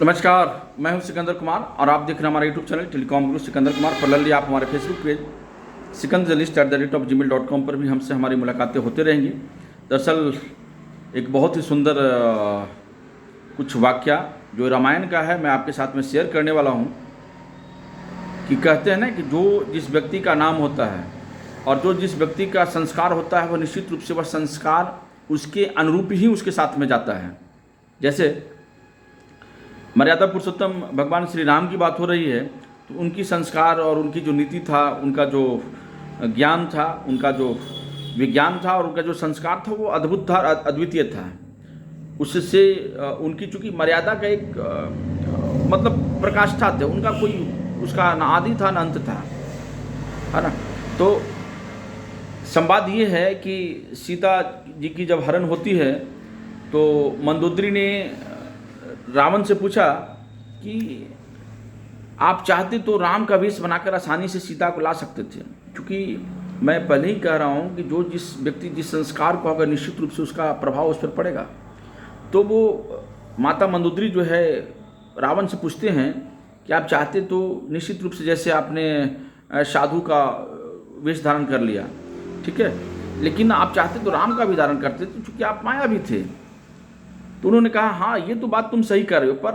नमस्कार, मैं हूं सिकंदर कुमार और आप देख रहे हैं हमारा यूट्यूब चैनल टेलीकॉम गुरु सिकंदर कुमार। पर्सनली आप हमारे फेसबुक पेज sikandarlist@gmail.com पर भी हमसे हमारी मुलाकातें होते रहेंगी। दरअसल एक बहुत ही सुंदर कुछ वाक़या जो रामायण का है मैं आपके साथ में शेयर करने वाला हूं कि कहते हैं ना कि जो जिस व्यक्ति का नाम होता है और जो जिस व्यक्ति का संस्कार होता है वह निश्चित रूप से वह संस्कार उसके अनुरूप ही उसके साथ में जाता है। जैसे मर्यादा पुरुषोत्तम भगवान श्री राम की बात हो रही है तो उनकी संस्कार और उनकी जो नीति था, उनका जो ज्ञान था, उनका जो विज्ञान था और उनका जो संस्कार था वो अद्भुत था, अद्वितीय था। उससे उनकी चूँकि मर्यादा का एक मतलब प्रकाष्ठा थे, उनका कोई उसका ना आदि था ना अंत था, है ना। तो संवाद ये है कि सीता जी की जब हरण होती है तो मंदोदरी ने रावण से पूछा कि आप चाहते तो राम का वेश बनाकर आसानी से सीता को ला सकते थे, क्योंकि मैं पहले ही कह रहा हूँ कि जो जिस व्यक्ति जिस संस्कार को अगर निश्चित रूप से उसका प्रभाव उस पर पड़ेगा तो वो माता मंदोदरी जो है रावण से पूछते हैं कि आप चाहते तो निश्चित रूप से जैसे आपने साधु का वेश धारण कर लिया, ठीक है, लेकिन आप चाहते तो राम का भी धारण करते थे क्योंकि आप माया भी थे। तो उन्होंने कहा हाँ ये तो बात तुम सही कर रहे हो, पर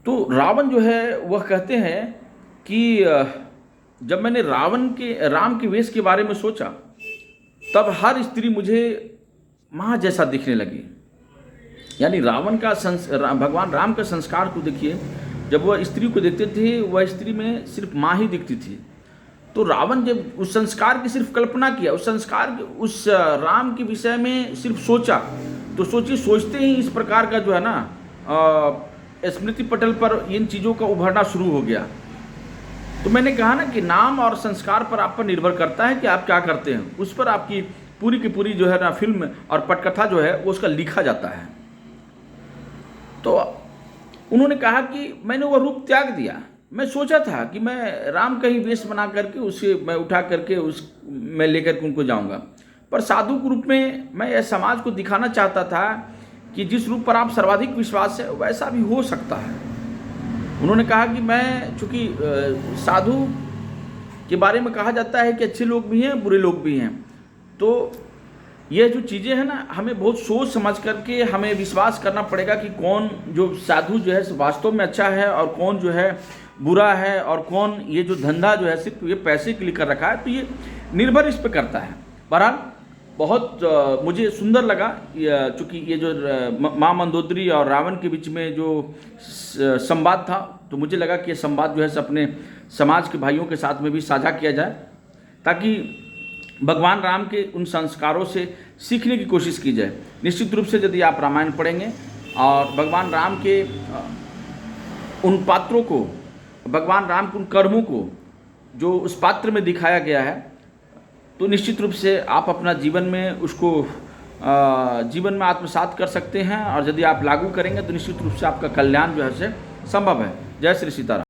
तो रावण जो है वह कहते हैं कि जब मैंने राम के वेश के बारे में सोचा तब हर स्त्री मुझे माँ जैसा दिखने लगी। यानी रावण का भगवान राम का संस्कार को देखिए, जब वह स्त्री को देखते थे वह स्त्री में सिर्फ माँ ही दिखती थी। तो रावण जब उस संस्कार की सिर्फ कल्पना किया, उस राम के विषय में सिर्फ सोचा, तो सोचिए सोचते ही इस प्रकार का जो है ना स्मृति पटल पर इन चीज़ों का उभरना शुरू हो गया। तो मैंने कहा ना कि नाम और संस्कार पर आप पर निर्भर करता है कि आप क्या करते हैं, उस पर आपकी पूरी की पूरी जो है ना फिल्म और पटकथा जो है वो उसका लिखा जाता है। तो उन्होंने कहा कि मैंने वह रूप त्याग दिया। मैं सोचा था कि मैं राम का ही वेश बना करके उसे मैं उठा करके मैं लेकर के उनको जाऊंगा, पर साधु के रूप में मैं यह समाज को दिखाना चाहता था कि जिस रूप पर आप सर्वाधिक विश्वास है वैसा भी हो सकता है। उन्होंने कहा कि मैं चूँकि साधु के बारे में कहा जाता है कि अच्छे लोग भी हैं बुरे लोग भी हैं, तो यह जो चीज़ें हैं ना हमें बहुत सोच समझ करके हमें विश्वास करना पड़ेगा कि कौन जो साधु जो है वास्तव में अच्छा है और कौन जो है बुरा है, और कौन ये जो धंधा जो है सिर्फ ये पैसे के लिए कर रखा है। तो ये निर्भर इस पर करता है। बहरहाल बहुत मुझे सुंदर लगा, चूँकि ये जो माँ मंदोदरी और रावण के बीच में जो संवाद था, तो मुझे लगा कि ये संवाद जो है अपने समाज के भाइयों के साथ में भी साझा किया जाए ताकि भगवान राम के उन संस्कारों से सीखने की कोशिश की जाए। निश्चित रूप से यदि आप रामायण पढ़ेंगे और भगवान राम के उन पात्रों को, भगवान राम के उन कर्मों को जो उस पात्र में दिखाया गया है, तो निश्चित रूप से आप अपना जीवन में उसको जीवन में आत्मसात कर सकते हैं, और यदि आप लागू करेंगे तो निश्चित रूप से आपका कल्याण जो है से संभव है। जय श्री सीताराम।